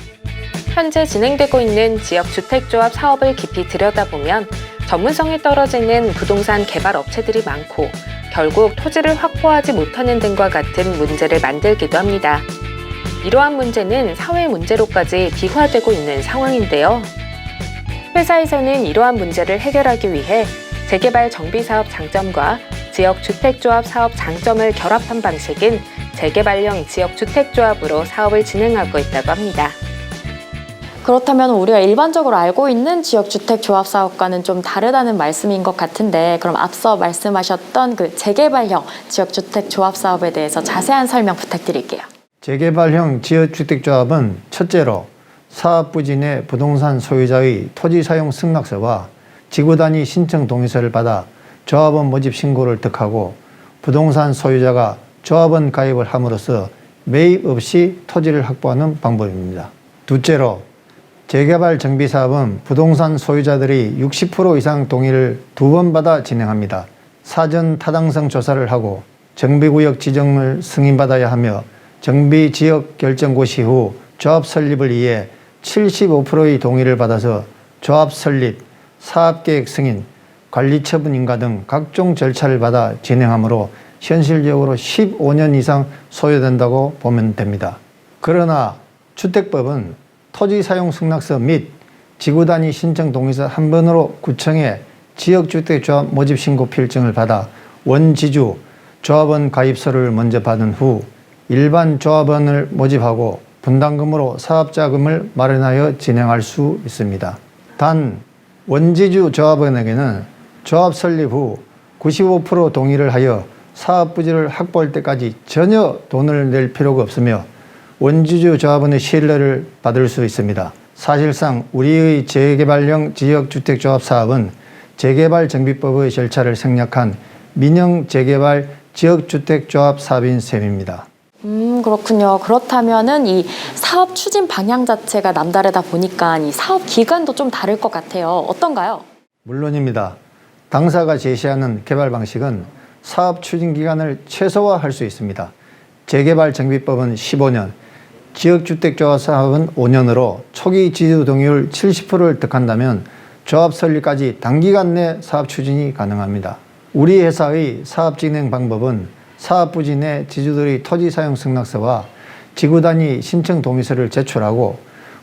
현재 진행되고 있는 지역주택조합 사업을 깊이 들여다보면 전문성이 떨어지는 부동산 개발 업체들이 많고 결국 토지를 확보하지 못하는 등과 같은 문제를 만들기도 합니다. 이러한 문제는 사회 문제로까지 비화되고 있는 상황인데요. 회사에서는 이러한 문제를 해결하기 위해 재개발 정비사업 장점과 지역주택조합 사업 장점을 결합한 방식인 재개발형 지역주택조합으로 사업을 진행하고 있다고 합니다. 그렇다면 우리가 일반적으로 알고 있는 지역주택조합 사업과는 좀 다르다는 말씀인 것 같은데 그럼 앞서 말씀하셨던 그 재개발형 지역주택조합 사업에 대해서 자세한 설명 부탁드릴게요. 재개발형 지역주택조합은 첫째로 사업 부진의 부동산 소유자의 토지 사용 승낙서와 지구단위 신청 동의서를 받아 조합원 모집 신고를 득하고 부동산 소유자가 조합원 가입을 함으로써 매입 없이 토지를 확보하는 방법입니다. 둘째로 재개발 정비사업은 부동산 소유자들이 60% 이상 동의를 2번 받아 진행합니다. 사전 타당성 조사를 하고 정비구역 지정을 승인받아야 하며 정비 지역 결정고시 후 조합 설립을 위해 75%의 동의를 받아서 조합 설립, 사업계획 승인, 관리처분 인가 등 각종 절차를 받아 진행하므로 현실적으로 15년 이상 소요된다고 보면 됩니다. 그러나 주택법은 토지사용승낙서 및 지구단위 신청 동의서 한 번으로 구청에 지역주택조합 모집신고 필증을 받아 원지주 조합원 가입서를 먼저 받은 후 일반 조합원을 모집하고 분담금으로 사업자금을 마련하여 진행할 수 있습니다. 단 원지주 조합원에게는 조합 설립 후 95% 동의를 하여 사업 부지를 확보할 때까지 전혀 돈을 낼 필요가 없으며 원지주 조합원의 신뢰를 받을 수 있습니다. 사실상 우리의 재개발형 지역주택조합 사업은 재개발정비법의 절차를 생략한 민영 재개발 지역주택조합 사업인 셈입니다. 그렇군요. 그렇다면은 이 사업 추진 방향 자체가 남다르다 보니까 이 사업 기간도 좀 다를 것 같아요. 어떤가요? 물론입니다. 당사가 제시하는 개발 방식은 사업 추진 기간을 최소화할 수 있습니다. 재개발정비법은 15년, 지역주택조합 사업은 5년으로 초기 지주 동의율 70%를 득한다면 조합 설립까지 단기간 내 사업 추진이 가능합니다. 우리 회사의 사업 진행 방법은 사업 부지 내 지주들의 토지 사용 승낙서와 지구단위 신청 동의서를 제출하고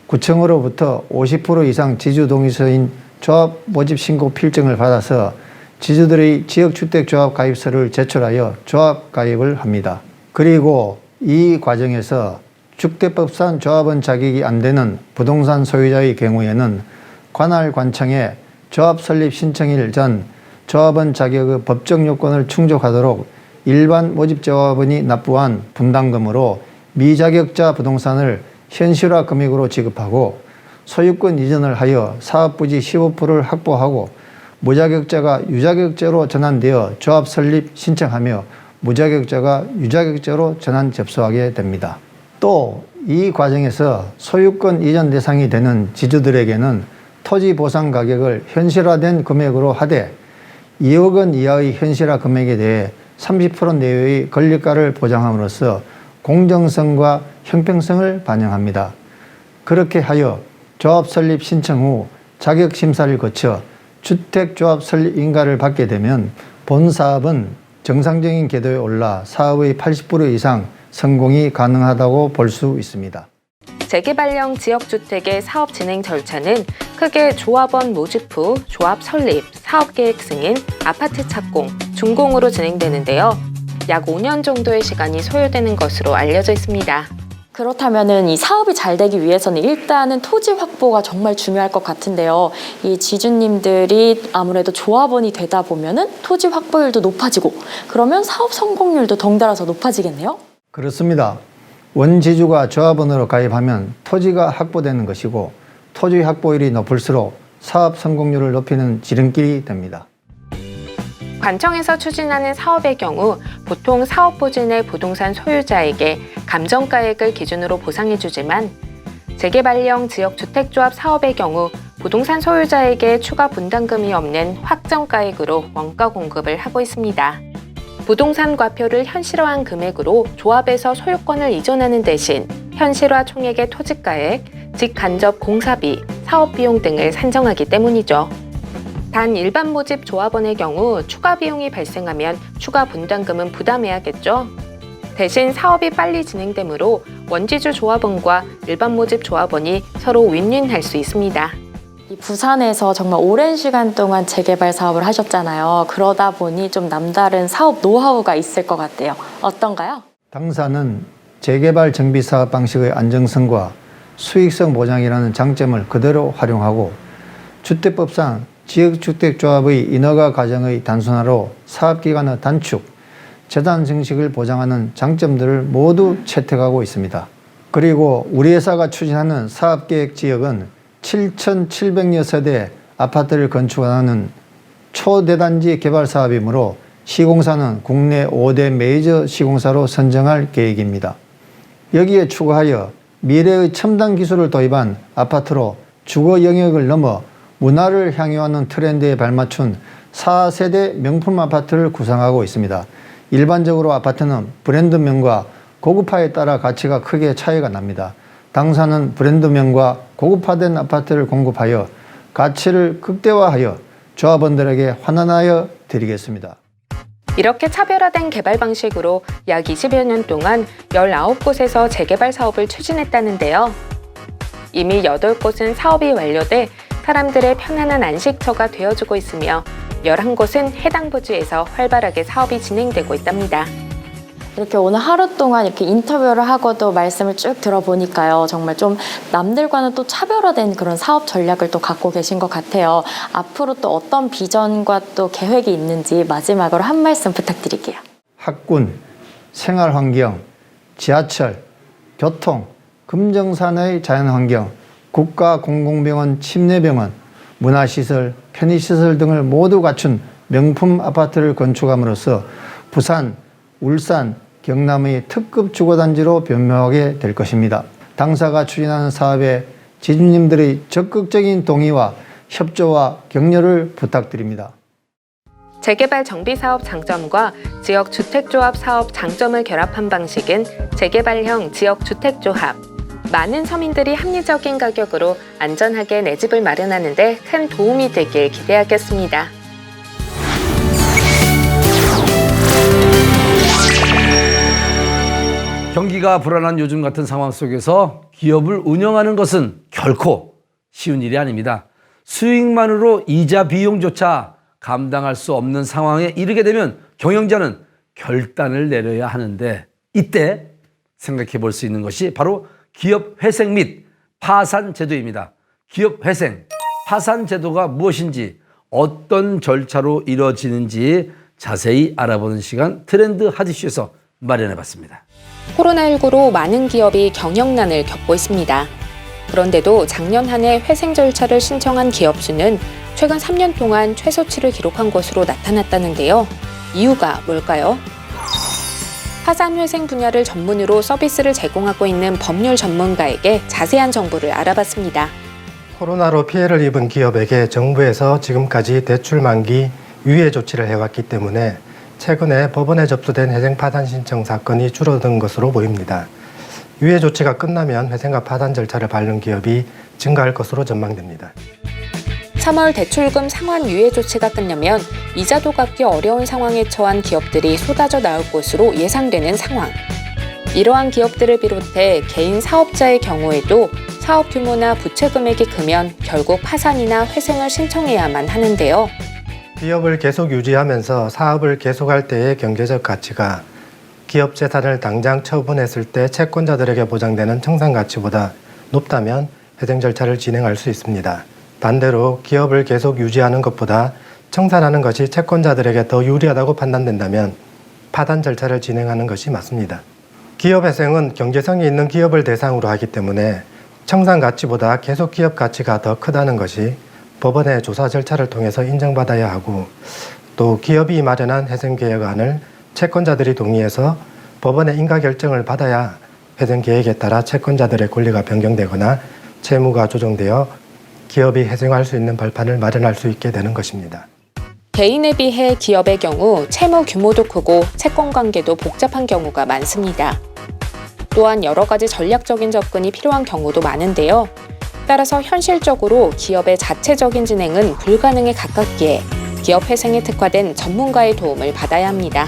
구청으로부터 50% 이상 지주 동의서인 조합 모집 신고 필증을 받아서 지주들의 지역주택조합 가입서를 제출하여 조합 가입을 합니다. 그리고 이 과정에서 주택법상 조합원 자격이 안 되는 부동산 소유자의 경우에는 관할 관청에 조합 설립 신청일 전 조합원 자격의 법적 요건을 충족하도록 일반 모집조합원이 납부한 분담금으로 미자격자 부동산을 현실화 금액으로 지급하고 소유권 이전을 하여 사업부지 15%를 확보하고 무자격자가 유자격자로 전환되어 조합 설립 신청하며 무자격자가 유자격자로 전환 접수하게 됩니다. 또 이 과정에서 소유권 이전 대상이 되는 지주들에게는 토지 보상 가격을 현실화된 금액으로 하되 2억 원 이하의 현실화 금액에 대해 30% 내외의 권리가를 보장함으로써 공정성과 형평성을 반영합니다. 그렇게 하여 조합 설립 신청 후 자격 심사를 거쳐 주택조합 설립 인가를 받게 되면 본 사업은 정상적인 궤도에 올라 사업의 80% 이상 성공이 가능하다고 볼 수 있습니다. 재개발형 지역주택의 사업 진행 절차는 크게 조합원 모집 후 조합 설립, 사업계획 승인, 아파트 착공, 준공으로 진행되는데요. 약 5년 정도의 시간이 소요되는 것으로 알려져 있습니다. 그렇다면은 이 사업이 잘 되기 위해서는 일단은 토지 확보가 정말 중요할 것 같은데요. 이 지주님들이 아무래도 조합원이 되다 보면은 토지 확보율도 높아지고 그러면 사업 성공률도 덩달아서 높아지겠네요? 그렇습니다. 원지주가 조합원으로 가입하면 토지가 확보되는 것이고 토지 확보율이 높을수록 사업 성공률을 높이는 지름길이 됩니다. 관청에서 추진하는 사업의 경우 보통 사업 부지 내 부동산 소유자에게 감정가액을 기준으로 보상해주지만 재개발형 지역주택조합 사업의 경우 부동산 소유자에게 추가 분담금이 없는 확정가액으로 원가 공급을 하고 있습니다. 부동산 과표를 현실화한 금액으로 조합에서 소유권을 이전하는 대신 현실화 총액의 토지가액, 직간접 공사비, 사업비용 등을 산정하기 때문이죠. 단 일반 모집 조합원의 경우 추가 비용이 발생하면 추가 분담금은 부담해야겠죠. 대신 사업이 빨리 진행되므로 원지주 조합원과 일반 모집 조합원이 서로 윈윈할 수 있습니다. 이 부산에서 정말 오랜 시간 동안 재개발 사업을 하셨잖아요. 그러다 보니 좀 남다른 사업 노하우가 있을 것 같아요. 어떤가요? 당사는 재개발 정비 사업 방식의 안정성과 수익성 보장이라는 장점을 그대로 활용하고 주택법상 지역주택조합의 인허가 과정의 단순화로 사업기간의 단축, 재단 증식을 보장하는 장점들을 모두 채택하고 있습니다. 그리고 우리 회사가 추진하는 사업계획 지역은 7,700여 세대 아파트를 건축하는 초대단지 개발 사업이므로 시공사는 국내 5대 메이저 시공사로 선정할 계획입니다. 여기에 추가하여 미래의 첨단 기술을 도입한 아파트로 주거 영역을 넘어 문화를 향유하는 트렌드에 발맞춘 4세대 명품 아파트를 구상하고 있습니다. 일반적으로 아파트는 브랜드명과 고급화에 따라 가치가 크게 차이가 납니다. 당사는 브랜드명과 고급화된 아파트를 공급하여 가치를 극대화하여 조합원들에게 환원하여 드리겠습니다. 이렇게 차별화된 개발 방식으로 약 20여 년 동안 19곳에서 재개발 사업을 추진했다는데요. 이미 8곳은 사업이 완료돼 사람들의 편안한 안식처가 되어주고 있으며 11곳은 해당 부지에서 활발하게 사업이 진행되고 있답니다. 이렇게 오늘 하루 동안 이렇게 인터뷰를 하고도 말씀을 쭉 들어보니까요. 정말 좀 남들과는 또 차별화된 그런 사업 전략을 또 갖고 계신 것 같아요. 앞으로 또 어떤 비전과 또 계획이 있는지 마지막으로 한 말씀 부탁드릴게요. 학군, 생활환경, 지하철, 교통, 금정산의 자연환경, 국가공공병원, 침례병원, 문화시설, 편의시설 등을 모두 갖춘 명품 아파트를 건축함으로써 부산, 울산, 경남의 특급 주거단지로 변모하게 될 것입니다. 당사가 추진하는 사업에 지주님들의 적극적인 동의와 협조와 격려를 부탁드립니다. 재개발 정비사업 장점과 지역주택조합 사업 장점을 결합한 방식은 재개발형 지역주택조합. 많은 서민들이 합리적인 가격으로 안전하게 내 집을 마련하는 데 큰 도움이 되길 기대하겠습니다. 경기가 불안한 요즘 같은 상황 속에서 기업을 운영하는 것은 결코 쉬운 일이 아닙니다. 수익만으로 이자 비용조차 감당할 수 없는 상황에 이르게 되면 경영자는 결단을 내려야 하는데, 이때 생각해 볼 수 있는 것이 바로 기업 회생 및 파산 제도입니다. 기업 회생, 파산 제도가 무엇인지, 어떤 절차로 이루어지는지 자세히 알아보는 시간 트렌드 핫이슈에서 마련해 봤습니다. 코로나19로 많은 기업이 경영난을 겪고 있습니다. 그런데도 작년 한 해 회생 절차를 신청한 기업 수는 최근 3년 동안 최소치를 기록한 것으로 나타났다는데요. 이유가 뭘까요? 파산 회생 분야를 전문으로 서비스를 제공하고 있는 법률 전문가에게 자세한 정보를 알아봤습니다. 코로나로 피해를 입은 기업에게 정부에서 지금까지 대출 만기 유예 조치를 해왔기 때문에 최근에 법원에 접수된 회생 파산 신청 사건이 줄어든 것으로 보입니다. 유예 조치가 끝나면 회생과 파산 절차를 밟는 기업이 증가할 것으로 전망됩니다. 3월 대출금 상환 유예 조치가 끝나면 이자도 갚기 어려운 상황에 처한 기업들이 쏟아져 나올 것으로 예상되는 상황. 이러한 기업들을 비롯해 개인 사업자의 경우에도 사업 규모나 부채 금액이 크면 결국 파산이나 회생을 신청해야만 하는데요. 기업을 계속 유지하면서 사업을 계속할 때의 경제적 가치가 기업 재산을 당장 처분했을 때 채권자들에게 보장되는 청산 가치보다 높다면 회생 절차를 진행할 수 있습니다. 반대로 기업을 계속 유지하는 것보다 청산하는 것이 채권자들에게 더 유리하다고 판단된다면 파산 절차를 진행하는 것이 맞습니다. 기업 회생은 경제성이 있는 기업을 대상으로 하기 때문에 청산 가치보다 계속 기업 가치가 더 크다는 것이 법원의 조사 절차를 통해서 인정받아야 하고, 또 기업이 마련한 회생계획안을 채권자들이 동의해서 법원의 인가 결정을 받아야 회생계획에 따라 채권자들의 권리가 변경되거나 채무가 조정되어 기업이 회생할 수 있는 발판을 마련할 수 있게 되는 것입니다. 개인에 비해 기업의 경우 채무 규모도 크고 채권 관계도 복잡한 경우가 많습니다. 또한 여러 가지 전략적인 접근이 필요한 경우도 많은데요. 따라서 현실적으로 기업의 자체적인 진행은 불가능에 가깝기에 기업 회생에 특화된 전문가의 도움을 받아야 합니다.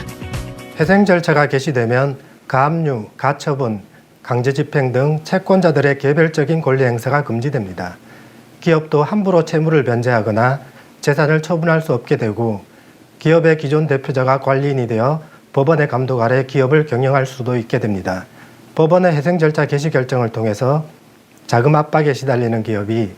회생 절차가 개시되면 가압류, 가처분, 강제집행 등 채권자들의 개별적인 권리 행사가 금지됩니다. 기업도 함부로 채무를 변제하거나 재산을 처분할 수 없게 되고, 기업의 기존 대표자가 관리인이 되어 법원의 감독 아래 기업을 경영할 수도 있게 됩니다. 법원의 회생 절차 개시 결정을 통해서 자금 압박에 시달리는 기업이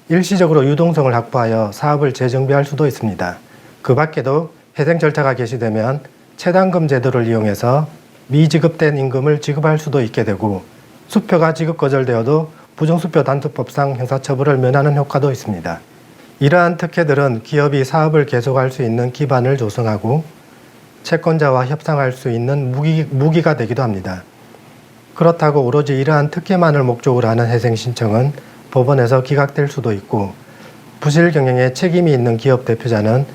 일시적으로 유동성을 확보하여 사업을 재정비할 수도 있습니다. 그 밖에도 회생 절차가 개시되면 채당금 제도를 이용해서 미지급된 임금을 지급할 수도 있게 되고, 수표가 지급 거절되어도 부정수표 단투법상 형사처벌을 면하는 효과도 있습니다. 이러한 특혜들은 기업이 사업을 계속할 수 있는 기반을 조성하고 채권자와 협상할 수 있는 무기가 되기도 합니다. 그렇다고 오로지 이러한 특혜만을 목적으로 하는 회생 신청은 법원에서 기각될 수도 있고, 부실 경영에 책임이 있는 기업 대표자는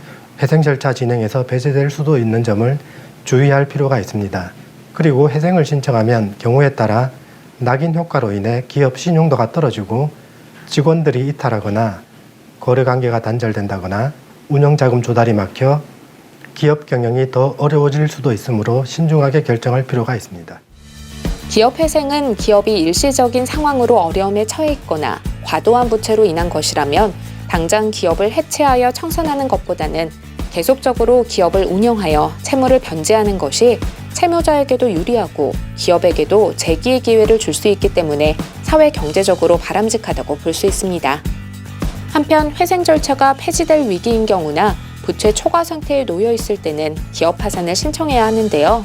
회생 절차 진행에서 배제될 수도 있는 점을 주의할 필요가 있습니다. 그리고 회생을 신청하면 경우에 따라 낙인 효과로 인해 기업 신용도가 떨어지고 직원들이 이탈하거나 거래관계가 단절된다거나 운영자금 조달이 막혀 기업 경영이 더 어려워질 수도 있으므로 신중하게 결정할 필요가 있습니다. 기업 회생은 기업이 일시적인 상황으로 어려움에 처해 있거나 과도한 부채로 인한 것이라면 당장 기업을 해체하여 청산하는 것보다는 계속적으로 기업을 운영하여 채무를 변제하는 것이 채무자에게도 유리하고 기업에게도 재기의 기회를 줄 수 있기 때문에 사회 경제적으로 바람직하다고 볼 수 있습니다. 한편 회생 절차가 폐지될 위기인 경우나 부채 초과 상태에 놓여 있을 때는 기업 파산을 신청해야 하는데요.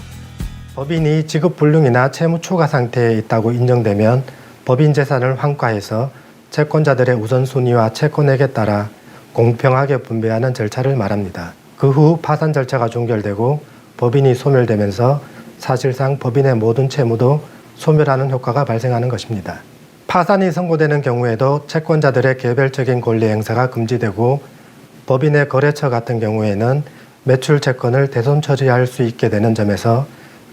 법인이 지급불능이나 채무 초과 상태에 있다고 인정되면 법인 재산을 환가해서 채권자들의 우선순위와 채권액에 따라 공평하게 분배하는 절차를 말합니다. 그 후 파산 절차가 종결되고 법인이 소멸되면서 사실상 법인의 모든 채무도 소멸하는 효과가 발생하는 것입니다. 파산이 선고되는 경우에도 채권자들의 개별적인 권리 행사가 금지되고 법인의 거래처 같은 경우에는 매출 채권을 대손 처리할 수 있게 되는 점에서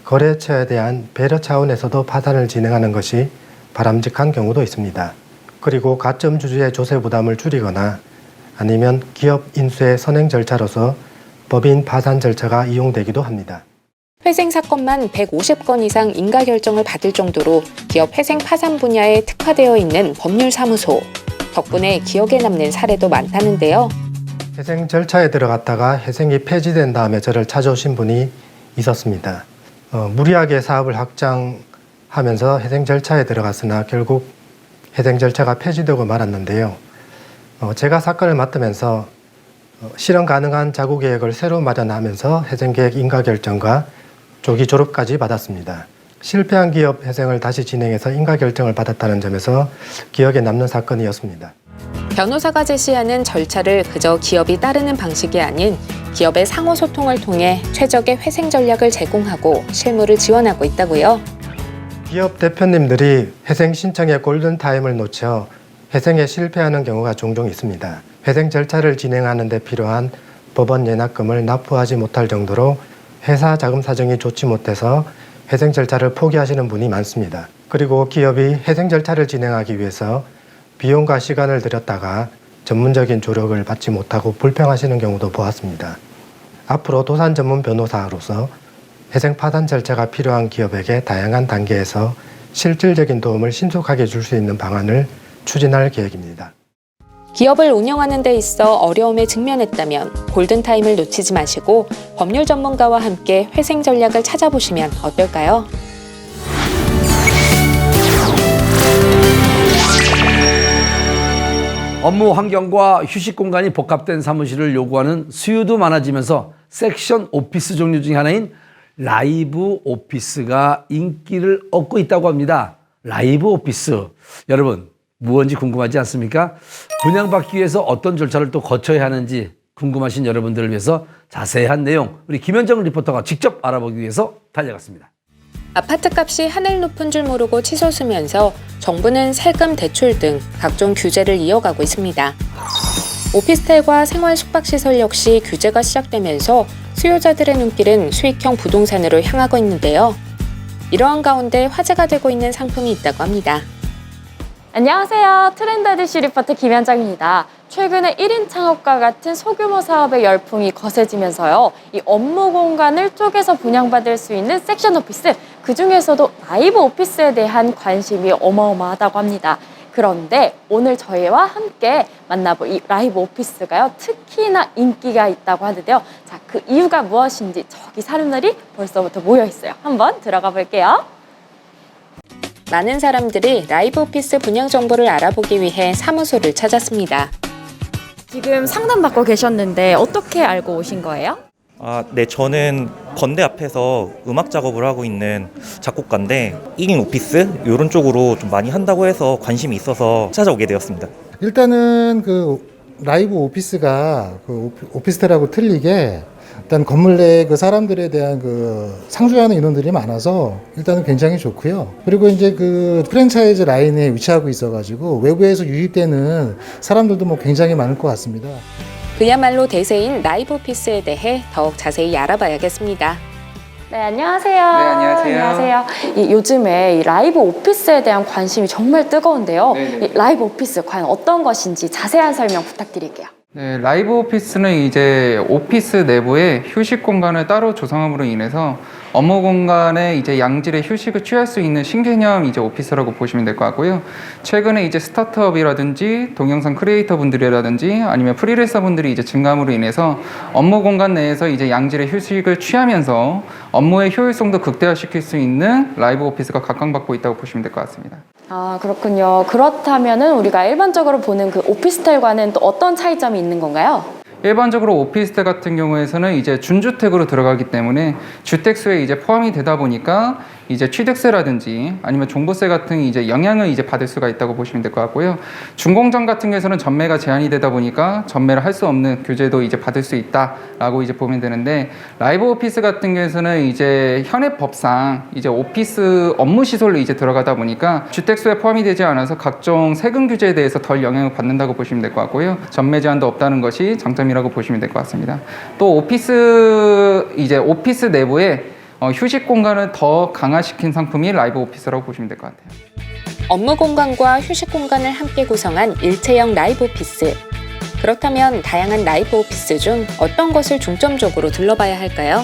거래처에 대한 배려 차원에서도 파산을 진행하는 것이 바람직한 경우도 있습니다. 그리고 가점 주주의 조세 부담을 줄이거나 아니면 기업 인수의 선행 절차로서 법인 파산 절차가 이용되기도 합니다. 회생 사건만 150건 이상 인가 결정을 받을 정도로 기업 회생 파산 분야에 특화되어 있는 법률사무소. 덕분에 기억에 남는 사례도 많다는데요. 회생 절차에 들어갔다가 회생이 폐지된 다음에 저를 찾아오신 분이 있었습니다. 무리하게 사업을 확장하면서 회생 절차에 들어갔으나 결국 회생 절차가 폐지되고 말았는데요. 제가 사건을 맡으면서 실현 가능한 자구 계획을 새로 마련하면서 회생 계획 인가 결정과 조기 졸업까지 받았습니다. 실패한 기업 회생을 다시 진행해서 인가 결정을 받았다는 점에서 기억에 남는 사건이었습니다. 변호사가 제시하는 절차를 그저 기업이 따르는 방식이 아닌 기업의 상호 소통을 통해 최적의 회생 전략을 제공하고 실무를 지원하고 있다고요. 기업 대표님들이 회생 신청의 골든타임을 놓쳐 회생에 실패하는 경우가 종종 있습니다. 회생 절차를 진행하는 데 필요한 법원 예납금을 납부하지 못할 정도로 회사 자금 사정이 좋지 못해서 회생 절차를 포기하시는 분이 많습니다. 그리고 기업이 회생 절차를 진행하기 위해서 비용과 시간을 들였다가 전문적인 조력을 받지 못하고 불평하시는 경우도 보았습니다. 앞으로 도산 전문 변호사로서 회생 파산 절차가 필요한 기업에게 다양한 단계에서 실질적인 도움을 신속하게 줄 수 있는 방안을 추진할 계획입니다. 기업을 운영하는 데 있어 어려움에 직면했다면 골든타임을 놓치지 마시고 법률 전문가와 함께 회생 전략을 찾아보시면 어떨까요? 업무 환경과 휴식 공간이 복합된 사무실을 요구하는 수요도 많아지면서 섹션 오피스 종류 중에 하나인 라이브 오피스가 인기를 얻고 있다고 합니다. 라이브 오피스. 여러분, 무엇인지 궁금하지 않습니까? 분양받기 위해서 어떤 절차를 또 거쳐야 하는지 궁금하신 여러분들을 위해서 자세한 내용 우리 김현정 리포터가 직접 알아보기 위해서 달려갔습니다. 아파트값이 하늘 높은 줄 모르고 치솟으면서 정부는 세금, 대출 등 각종 규제를 이어가고 있습니다. 오피스텔과 생활 숙박시설 역시 규제가 시작되면서 수요자들의 눈길은 수익형 부동산으로 향하고 있는데요. 이러한 가운데 화제가 되고 있는 상품이 있다고 합니다. 안녕하세요. 트렌드아디시 리포터 김현정입니다. 최근에 1인 창업과 같은 소규모 사업의 열풍이 거세지면서요. 이 업무 공간을 쪼개서 분양받을 수 있는 섹션 오피스, 그중에서도 라이브 오피스에 대한 관심이 어마어마하다고 합니다. 그런데 오늘 저희와 함께 만나볼 이 라이브 오피스가요, 특히나 인기가 있다고 하는데요. 자, 그 이유가 무엇인지 저기 사람들이 벌써부터 모여 있어요. 한번 들어가 볼게요. 많은 사람들이 라이브 오피스 분양 정보를 알아보기 위해 사무소를 찾았습니다. 지금 상담받고 계셨는데 어떻게 알고 오신 거예요? 네, 저는 건대 앞에서 음악 작업을 하고 있는 작곡가인데 1인 오피스 이런 쪽으로 좀 많이 한다고 해서 관심이 있어서 찾아오게 되었습니다. 일단은 그 라이브 오피스가 그 오피스텔하고 틀리게 일단 건물 내에 그 사람들에 대한 그 상주하는 인원들이 많아서 일단은 굉장히 좋고요. 그리고 이제 그 프랜차이즈 라인에 위치하고 있어가지고 외부에서 유입되는 사람들도 뭐 굉장히 많을 것 같습니다. 그야말로 대세인 라이브 오피스에 대해 더욱 자세히 알아봐야겠습니다. 네, 안녕하세요. 안녕하세요. 요즘에 이 라이브 오피스에 대한 관심이 정말 뜨거운데요. 이 라이브 오피스 과연 어떤 것인지 자세한 설명 부탁드릴게요. 네, 라이브 오피스는 이제 오피스 내부에 휴식 공간을 따로 조성함으로 인해서 업무 공간에 이제 양질의 휴식을 취할 수 있는 신개념 이제 오피스라고 보시면 될 것 같고요. 최근에 이제 스타트업이라든지 동영상 크리에이터 분들이라든지 아니면 프리랜서 분들이 이제 증감으로 인해서 업무 공간 내에서 이제 양질의 휴식을 취하면서 업무의 효율성도 극대화시킬 수 있는 라이브 오피스가 각광받고 있다고 보시면 될 것 같습니다. 아, 그렇군요. 그렇다면은 우리가 일반적으로 보는 그 오피스텔과는 또 어떤 차이점이 있는 건가요? 일반적으로 오피스텔 같은 경우에서는 이제 준주택으로 들어가기 때문에 주택수에 이제 포함이 되다 보니까 이제 취득세라든지 아니면 종부세 같은 이제 영향을 이제 받을 수가 있다고 보시면 될 것 같고요. 준공장 같은 경우에서는 전매가 제한이 되다 보니까 전매를 할 수 없는 규제도 이제 받을 수 있다라고 이제 보면 되는데, 라이브 오피스 같은 경우에서는 이제 현행 법상 이제 오피스 업무 시설로 이제 들어가다 보니까 주택수에 포함이 되지 않아서 각종 세금 규제에 대해서 덜 영향을 받는다고 보시면 될 것 같고요. 전매 제한도 없다는 것이 장점이라고 보시면 될 것 같습니다. 또 오피스 내부에 휴식 공간을 더 강화시킨 상품이 라이브 오피스라고 보시면 될 것 같아요. 업무 공간과 휴식 공간을 함께 구성한 일체형 라이브 오피스. 그렇다면 다양한 라이브 오피스 중 어떤 것을 중점적으로 둘러봐야 할까요?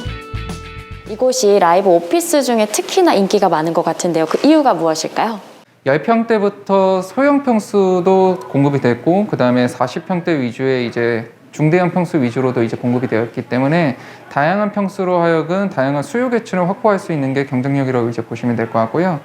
이곳이 라이브 오피스 중에 특히나 인기가 많은 것 같은데요. 그 이유가 무엇일까요? 10평대부터 소형 평수도 공급이 됐고, 그 다음에 40평대 위주의 이제 중대형 평수 위주로도 이제 공급이 되었기 때문에 다양한 평수로 하여금 다양한 수요 계층을 확보할 수 있는 게 경쟁력이라고 이제 보시면 될 것 같고요.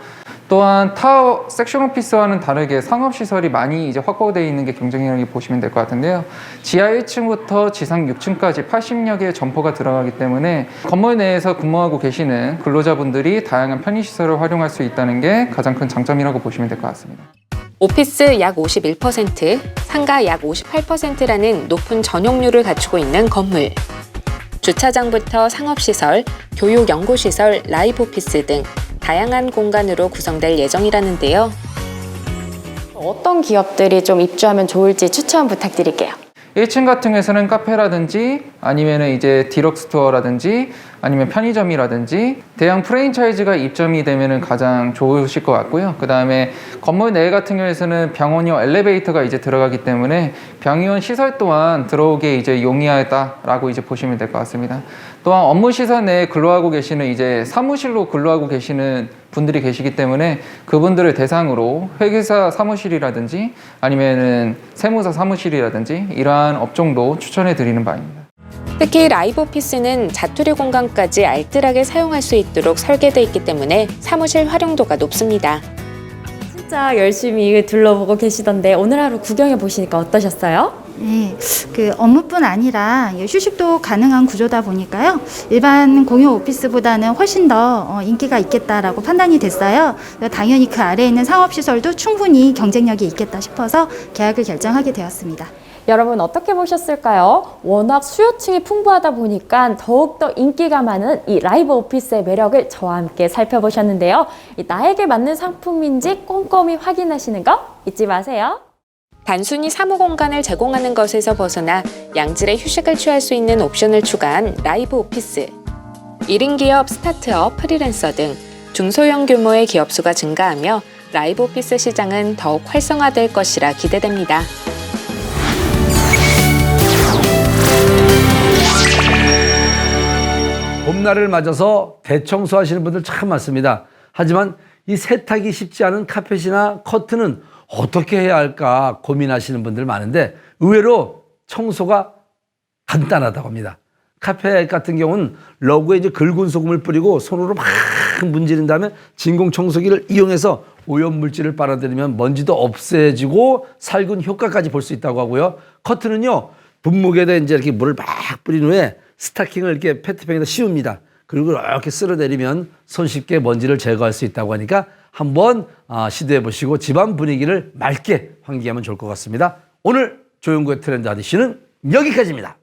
또한 타워 섹션 오피스와는 다르게 상업 시설이 많이 이제 확보되어 있는 게 경쟁력이 보시면 될 것 같은데요. 지하 1층부터 지상 6층까지 80여 개의 점포가 들어가기 때문에 건물 내에서 근무하고 계시는 근로자분들이 다양한 편의 시설을 활용할 수 있다는 게 가장 큰 장점이라고 보시면 될 것 같습니다. 오피스 약 51%, 상가 약 58%라는 높은 전용률을 갖추고 있는 건물. 주차장부터 상업시설, 교육 연구시설, 라이브 오피스 등 다양한 공간으로 구성될 예정이라는데요. 어떤 기업들이 좀 입주하면 좋을지 추천 부탁드릴게요. 1층 같은 경우에는 카페라든지 아니면 이제 디럭스토어라든지 아니면 편의점이라든지 대형 프랜차이즈가 입점이 되면 가장 좋으실 것 같고요. 그 다음에 건물 내 같은 경우에는 병원용 엘리베이터가 이제 들어가기 때문에 병의원 시설 또한 들어오게 이제 용이하다라고 이제 보시면 될 것 같습니다. 또한 업무 시설 내에 근로하고 계시는 이제 사무실로 근로하고 계시는 분들이 계시기 때문에 그분들을 대상으로 회계사 사무실이라든지 아니면은 세무사 사무실이라든지 이러한 업종도 추천해 드리는 바입니다. 특히 라이브 오피스는 자투리 공간까지 알뜰하게 사용할 수 있도록 설계되어 있기 때문에 사무실 활용도가 높습니다. 진짜 열심히 둘러보고 계시던데 오늘 하루 구경해 보시니까 어떠셨어요? 네, 그 업무뿐 아니라 휴식도 가능한 구조다 보니까요. 일반 공용 오피스보다는 훨씬 더 인기가 있겠다라고 판단이 됐어요. 당연히 그 아래에 있는 상업시설도 충분히 경쟁력이 있겠다 싶어서 계약을 결정하게 되었습니다. 여러분 어떻게 보셨을까요? 워낙 수요층이 풍부하다 보니까 더욱더 인기가 많은 이 라이브 오피스의 매력을 저와 함께 살펴보셨는데요. 나에게 맞는 상품인지 꼼꼼히 확인하시는 거 잊지 마세요. 단순히 사무 공간을 제공하는 것에서 벗어나 양질의 휴식을 취할 수 있는 옵션을 추가한 라이브 오피스. 1인 기업, 스타트업, 프리랜서 등 중소형 규모의 기업 수가 증가하며 라이브 오피스 시장은 더욱 활성화될 것이라 기대됩니다. 봄날을 맞아서 대청소하시는 분들 참 많습니다. 하지만 이 세탁이 쉽지 않은 카펫이나 커튼은 어떻게 해야 할까 고민하시는 분들 많은데 의외로 청소가 간단하다고 합니다. 카펫 같은 경우는 러그에 이제 굵은 소금을 뿌리고 손으로 막 문지른 다음에 진공 청소기를 이용해서 오염물질을 빨아들이면 먼지도 없애지고 살균 효과까지 볼 수 있다고 하고요. 커튼은요, 분무기에다 이제 이렇게 물을 막 뿌린 후에 스타킹을 이렇게 페트병에다 씌웁니다. 그리고 이렇게 쓸어내리면 손쉽게 먼지를 제거할 수 있다고 하니까 한번 시도해 보시고 집안 분위기를 맑게 환기하면 좋을 것 같습니다. 오늘 조용구의 트렌드 아디씨는 여기까지입니다.